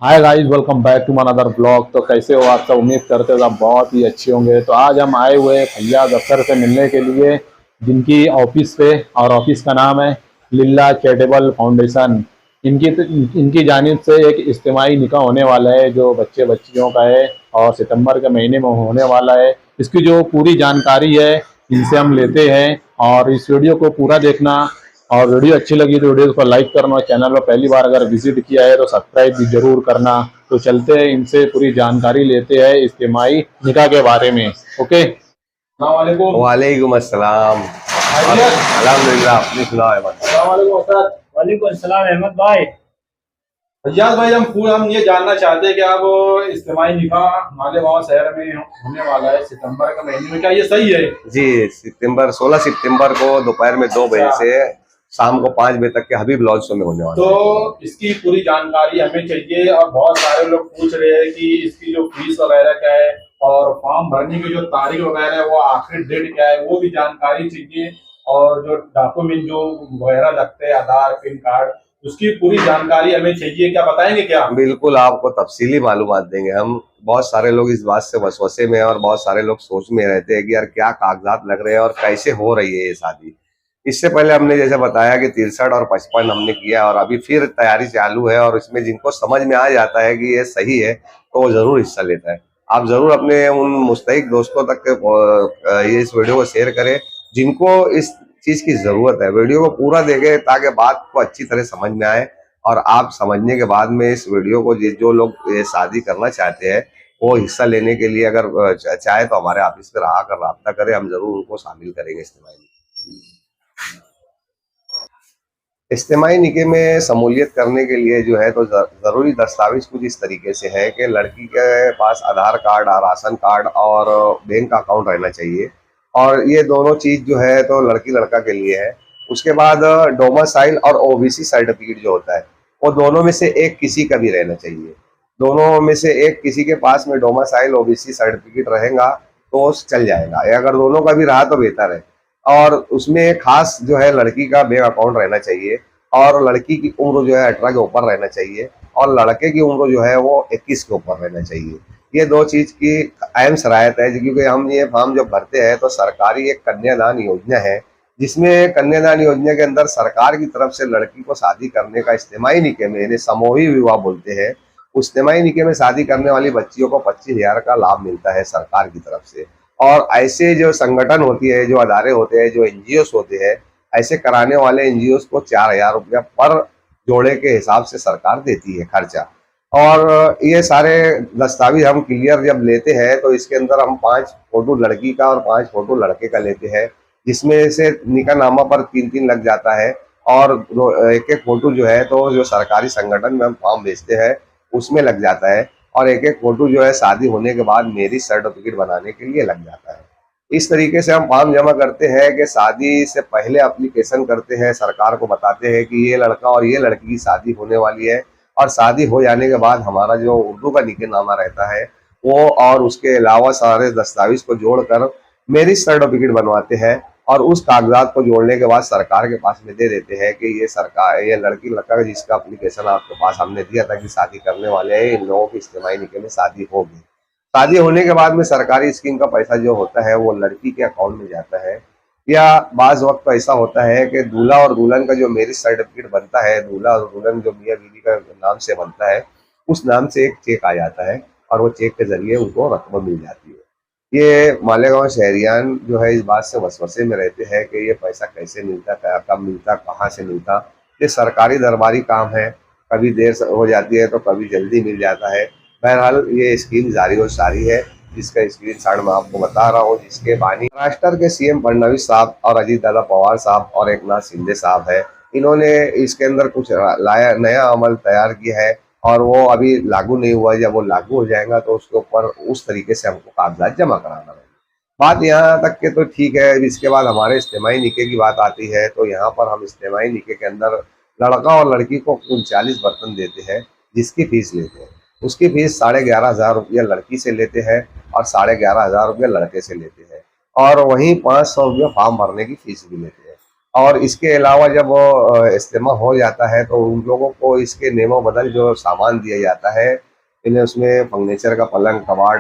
Hi guys, welcome back to another blog. तो कैसे हो आप सब? उम्मीद करते हो सब बहुत ही अच्छे होंगे। तो आज हम आए हुए हैं फैयाज अख्तर से मिलने के लिए, जिनकी ऑफिस पे, और ऑफिस का नाम है लिल्ला चैरिटेबल फाउंडेशन। इनकी जानिब से एक इज्तिमाई निकाह होने वाला है जो बच्चे बच्चियों का है, और सितंबर के महीने में होने वाला है। इसकी जो पूरी जानकारी है इनसे हम लेते हैं, और इस वीडियो को पूरा देखना। और वीडियो अच्छी लगी तो वीडियो को लाइक करना, चैनल पर पहली बार अगर विजिट किया है तो सब्सक्राइब भी जरूर करना। तो चलते हैं, इनसे पूरी जानकारी लेते हैं इज्तिमाई निकाह के बारे में। ओके, अस्सलाम वालेकुम। वालेकुम अस्सलाम। अल्हम्दुलिल्लाह, अपनी सुनाओ अहमद। वालेकुम अस्सलाम अहमद भाई। फैयाज भाई, हम ये जानना चाहते हैं कि आप इज्तिमाई निकाह मालेगांव शहर में होने वाला है सितंबर के महीने में, क्या ये सही है? जी, 16 सितंबर को दोपहर में 2 बजे से शाम को 5 बजे तक के हबीब लॉज शो में होने वाला है। तो इसकी पूरी जानकारी हमें चाहिए, और बहुत सारे लोग पूछ रहे हैं कि इसकी जो फीस वगैरह क्या है, और फॉर्म भरने की जो तारीख वगैरह है वो आखिरी डेट क्या है, वो भी जानकारी चाहिए। और जो डॉक्यूमेंट जो वगैरह लगते हैं, आधार, पैन कार्ड, उसकी पूरी जानकारी हमें चाहिए। क्या बताएंगे क्या? बिल्कुल, आपको तफसीली मालूमात देंगे हम। बहुत सारे लोग इस बात से वसवसे में हैं और बहुत सारे लोग सोच में रहते हैं कि यार क्या कागजात लग रहे हैं और कैसे हो रही है ये शादी। इससे पहले हमने जैसे बताया कि 63 और 55 हमने किया, और अभी फिर तैयारी चालू है। और इसमें जिनको समझ में आ जाता है कि ये सही है तो वो जरूर हिस्सा लेता है। आप जरूर अपने उन मुस्तहिक दोस्तों तक ये इस वीडियो को शेयर करें जिनको इस चीज की जरूरत है। वीडियो को पूरा देखें ताकि बात को अच्छी तरह समझ में आए, और आप समझने के बाद में इस वीडियो को जो लोग ये शादी करना चाहते हैं वो हिस्सा लेने के लिए अगर चाहे तो हमारे ऑफिस पर आकर राब्ता करें, हम जरूर उनको शामिल करेंगे इज्तिमाई में। इज्तिमाई निकाह में शमूलियत करने के लिए जो है तो ज़रूरी दस्तावेज कुछ इस तरीके से है कि लड़की के पास आधार कार्ड, राशन कार्ड और बैंक अकाउंट रहना चाहिए। और ये दोनों चीज़ जो है तो लड़की लड़का के लिए है। उसके बाद डोमिसाइल और ओबीसी सर्टिफिकेट जो होता है वो दोनों में से एक किसी का भी रहना चाहिए। दोनों में से एक किसी के पास में डोमिसाइल ओबीसी सर्टिफिकेट रहेगा तो चल जाएगा, या अगर दोनों का भी रहा तो बेहतर है। और उसमें खास जो है लड़की का बैंक अकाउंट रहना चाहिए, और लड़की की उम्र जो है 18 के ऊपर रहना चाहिए, और लड़के की उम्र जो है वो 21 के ऊपर रहना चाहिए। ये दो चीज़ की अहम शरायत है, क्योंकि हम ये फॉर्म जब भरते हैं तो सरकारी एक कन्यादान योजना है, जिसमें कन्यादान योजना के अंदर सरकार की तरफ से लड़की को शादी करने का इज्तिमाई निकाह में, इन्हें समूही विवाह बोलते हैं, उस इज्तिमाई निकाह में शादी करने वाली बच्चियों को 25,000 का लाभ मिलता है सरकार की तरफ से। और ऐसे जो संगठन होती है, जो अदारे होते हैं, जो एनजीओस होते हैं, ऐसे कराने वाले एनजीओस को 4,000 रुपया पर जोड़े के हिसाब से सरकार देती है खर्चा। और ये सारे दस्तावेज हम क्लियर जब लेते हैं तो इसके अंदर हम 5 फोटो लड़की का और 5 फोटो लड़के का लेते हैं, जिसमें से निकाहनामा पर 3-3 लग जाता है। और एक एक फोटो जो है तो जो सरकारी संगठन में हम फॉर्म भेजते हैं उसमें लग जाता है, और एक एक फोटो जो है शादी होने के बाद मैरिज सर्टिफिकेट बनाने के लिए लग जाता है। इस तरीके से हम फॉर्म जमा करते हैं कि शादी से पहले एप्लीकेशन करते हैं, सरकार को बताते हैं कि ये लड़का और ये लड़की की शादी होने वाली है। और शादी हो जाने के बाद हमारा जो उर्दू का निकाहनामा रहता है वो, और उसके अलावा सारे दस्तावेज को जोड़कर मैरिज सर्टिफिकेट बनवाते हैं, और उस कागजात को जोड़ने के बाद सरकार के पास में दे देते हैं कि ये सरकार, ये लड़की लड़का जिसका एप्लीकेशन आपके पास हमने दिया था कि शादी करने वाले हैं, इन लोगों की इज्तिमाई निकाह में शादी होगी। शादी होने के बाद में सरकारी स्कीम का पैसा जो होता है वो लड़की के अकाउंट में जाता है। या बाज वक्त तो ऐसा होता है कि दूल्हा और दुल्हन का जो मैरिज सर्टिफिकेट बनता है, दूल्हा और दुल्हन जो मियाँ बीवी का नाम से बनता है, उस नाम से एक चेक आ जाता है, और वो चेक के जरिए उनको रकम मिल जाती है। ये मालेगांव शहरियान जो है इस बात से वसवसे में रहते हैं कि ये पैसा कैसे मिलता, कब मिलता, कहाँ से मिलता। ये सरकारी दरबारी काम है, कभी देर हो जाती है तो कभी जल्दी मिल जाता है। बहरहाल ये स्कीम जारी और सारी है, जिसका स्क्रीनशॉट मैं आपको बता रहा हूँ, जिसके बानी महाराष्ट्र के सीएम फडणवीस साहब और अजीत दादा पवार साहब और एकनाथ शिंदे साहब है। इन्होंने इसके अंदर कुछ लाया, नया अमल तैयार किया है, और वो अभी लागू नहीं हुआ। जब वो लागू हो जाएगा तो उसके ऊपर उस तरीके से हमको कागजात जमा कराना है। बात यहाँ तक के तो ठीक है। इसके बाद हमारे इज्तिमाई निकाह की बात आती है, तो यहाँ पर हम इज्तिमाई निकाह के अंदर लड़का और लड़की को 39 बर्तन देते हैं, जिसकी फीस लेते हैं। उसकी फीस 11,500 रुपया लड़की से लेते हैं और 11,500 रुपया लड़के से लेते हैं, और वहीं 500 रुपया फॉर्म भरने की फीस भी लेते हैं। और इसके अलावा जब इज्तिमा हो जाता है तो उन लोगों को इसके नेमो बदल जो सामान दिया जाता है, इन्हें उसमें फर्नीचर का पलंग, कबाड़,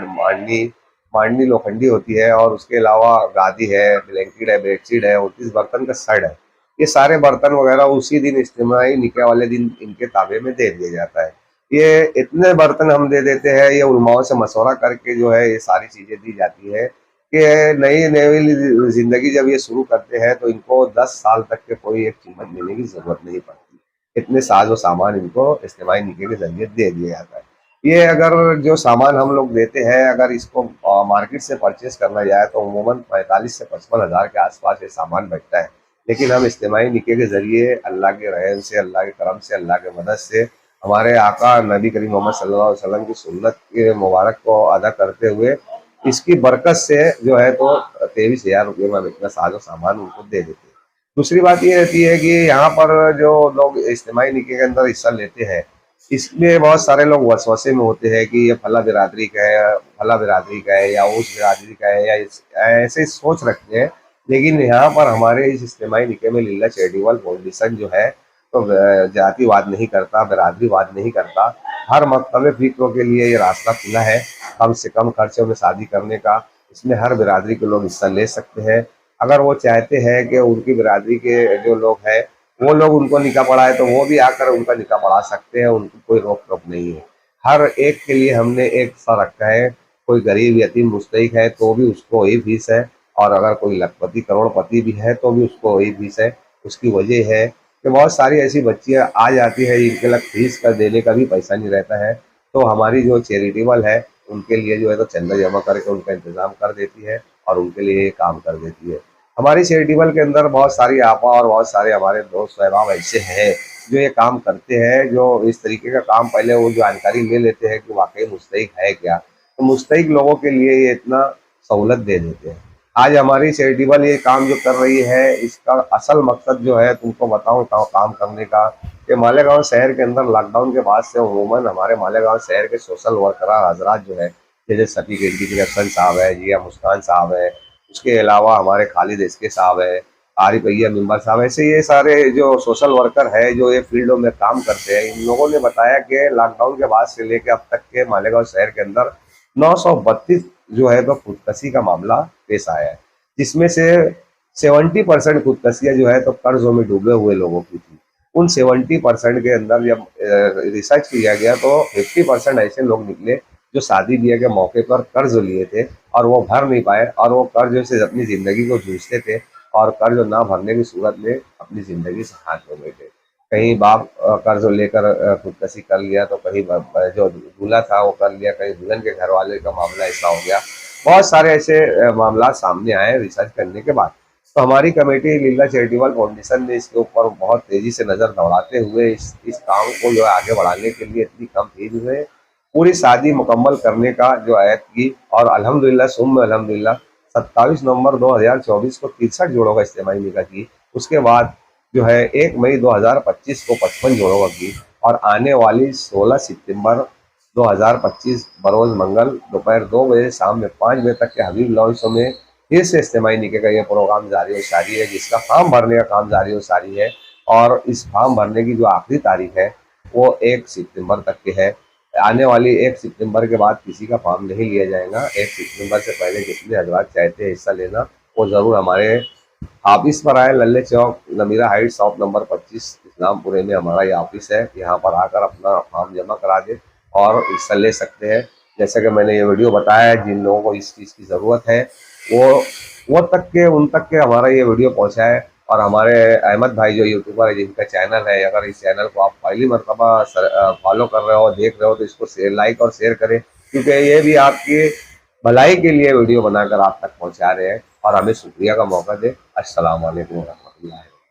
मांडनी लोखंडी होती है, और उसके अलावा गादी है, ब्लैंकेट है, बेडशीट है, 29 बर्तन का सेट है। ये सारे बर्तन वगैरह उसी दिन इज्तिमाई निकाह वाले दिन इनके ताबे में दे दिया जाता है। ये इतने बर्तन हम दे देते हैं, ये उलमाओं से मशवरा करके जो है ये सारी चीज़ें दी जाती है कि नई नई जिंदगी जब ये शुरू करते हैं तो इनको 10 साल तक के कोई एक कीमत देने की जरूरत नहीं पड़ती। इतने साज और सामान इनको इज्तिमाई निकाह के जरिए दे दिया जाता है। ये अगर जो सामान हम लोग देते हैं, अगर इसको मार्केट से परचेस करना जाए तो अमूमन 45 से 55 हज़ार के आसपास ये सामान बचता है। लेकिन हम इज्तिमाई निकाह के जरिए अल्लाह के रहम से, अल्लाह के करम से, अल्लाह के मदद से, हमारे आका नबी करीम मोहम्मद सल्लल्लाहु अलैहि वसल्लम की सुन्नत के मुबारक को अदा करते हुए इसकी बरकत से जो है तो 23,000 रुपये में हम इतना साजो सामान उनको दे देते हैं। दूसरी बात ये रहती है कि यहाँ पर जो लोग इज्तिमाई निकाह के अंदर हिस्सा लेते हैं, इसमें बहुत सारे लोग वसवसे में होते हैं कि ये फला बिरादरी का है, फला बिरादरी का है, या उस बिरादरी का है, या ऐसे सोच रखते हैं। लेकिन यहाँ पर हमारे इस इज्तिमाई निकाह में लीला चैरिटेबल फाउंडेशन जो है तो जातिवाद नहीं करता, बिरादरीवाद नहीं करता। हर मकतब फ़िक्र के लिए ये रास्ता खुला है कम से कम खर्चों में शादी करने का। इसमें हर बिरादरी के लोग हिस्सा ले सकते हैं। अगर वो चाहते हैं कि उनकी बिरादरी के जो लोग हैं वो लोग उनको निकाह पढ़ाए तो वो भी आकर उनका निकाह पढ़ा सकते हैं, उनको कोई रोक टोक नहीं है। हर एक के लिए हमने एक सा रखा है। कोई गरीब यतीम मुस्तहिक है तो भी उसको वही फीस है, और अगर कोई लखपति करोड़पति भी है तो भी उसको वही फीस है। उसकी वजह है कि बहुत सारी ऐसी बच्चियाँ आ जाती है जिनके लग फीस का देने का भी पैसा नहीं रहता है, तो हमारी जो चैरिटेबल है उनके लिए जो है तो चंदा जमा करके उनका इंतज़ाम कर देती है और उनके लिए ये काम कर देती है। हमारी चैरिटेबल के अंदर बहुत सारी आपा और बहुत सारे हमारे दोस्त अहबाब ऐसे हैं जो ये काम करते हैं, जो इस तरीके का काम पहले वो जानकारी ले लेते हैं कि वाकई मुस्तहिक है क्या, तो मुस्तहिक लोगों के लिए ये इतना सहूलत दे देते हैं। आज हमारी चैरिटेबल ये काम जो कर रही है, इसका असल मकसद जो है तुमको बताऊं काम करने का, कि मालेगांव शहर के अंदर लॉकडाउन के बाद से अमूमन हमारे मालेगांव शहर के सोशल वर्कर हजरात जो है, जैसे सती के अफसन साहब है, जिया मुस्कान साहब है, उसके अलावा हमारे खालिद इसके साहब है, आरिफ अय्या मेंबर साहब, ऐसे ये सारे जो सोशल वर्कर है जो ये फील्डों में काम करते हैं, इन लोगों ने बताया कि लॉकडाउन के बाद से लेकर अब तक के मालेगांव शहर के अंदर 932 जो है तो खुदकशी का मामला पेश आया है, जिसमें से 70% खुदकशियाँ जो है तो कर्जों में डूबे हुए लोगों की थी। उन 70% के अंदर जब रिसर्च किया गया तो 50% ऐसे लोग निकले जो शादी ब्याह के मौके पर कर्ज लिए थे और वो भर नहीं पाए, और वो कर्ज से अपनी ज़िंदगी को जूझते थे, और कर्ज ना भरने की सूरत में अपनी ज़िंदगी से हाथ धो बैठे। कहीं बाप कर्ज लेकर खुदकशी कर लिया, तो कहीं जो दूल्हा था वो कर लिया, कहीं दुल्हन के घर वाले का मामला ऐसा हो गया। बहुत सारे ऐसे मामला सामने आए रिसर्च करने के बाद। तो हमारी कमेटी लीला चैरिटेबल फाउंडेशन ने इसके ऊपर बहुत तेज़ी से नज़र दौड़ाते हुए इस काम को जो है आगे बढ़ाने के लिए इतनी कम फीस में पूरी शादी मुकम्मल करने का जो आयत की, और अल्हम्दुलिल्लाह सुम्मा अल्हम्दुलिल्लाह 27 नवंबर 2024 को 63 जोड़ों का इज्तिमाई निकाह की। उसके बाद जो है 1 मई 2025 को 55 जोड़ों का की, और आने वाली 16 सितंबर 2025 बरोज़ मंगल दोपहर 2 बजे शाम में 5 बजे तक के हबीब लॉन्च में फिर से इज्तिमाई निकाह का ये प्रोग्राम जारी और सारी है, जिसका फॉर्म भरने का काम जारी और सारी है। और इस फॉर्म भरने की जो आखिरी तारीख है वो 1 सितंबर तक की है। आने वाली 1 सितंबर के बाद किसी का फॉर्म नहीं लिया जाएगा। 1 सितंबर से पहले जितने हजरात चाहते हैं हिस्सा लेना, वो ज़रूर हमारे ऑफिस पर आए। लल्ले चौक नमीरा हाइट शॉप नंबर 25 इस्लामपुरे में हमारा ये ऑफिस है। यहाँ पर आकर अपना फॉर्म जमा करा दे और हिस्सा ले सकते हैं। जैसे कि मैंने ये वीडियो बताया है, जिन लोगों को इस चीज़ की ज़रूरत है उन तक के हमारा ये वीडियो पहुँचाए। और हमारे अहमद भाई जो यूट्यूबर है, जिनका चैनल है, अगर इस चैनल को आप पहली मरतबा फॉलो कर रहे हो, देख रहे हो, तो इसको लाइक और शेयर करें, क्योंकि ये भी आपकी भलाई के लिए वीडियो बनाकर आप तक पहुंचा रहे हैं और हमें शुक्रिया का मौका दे। अस्सलाम वालेकुम व रहमतुल्लाह।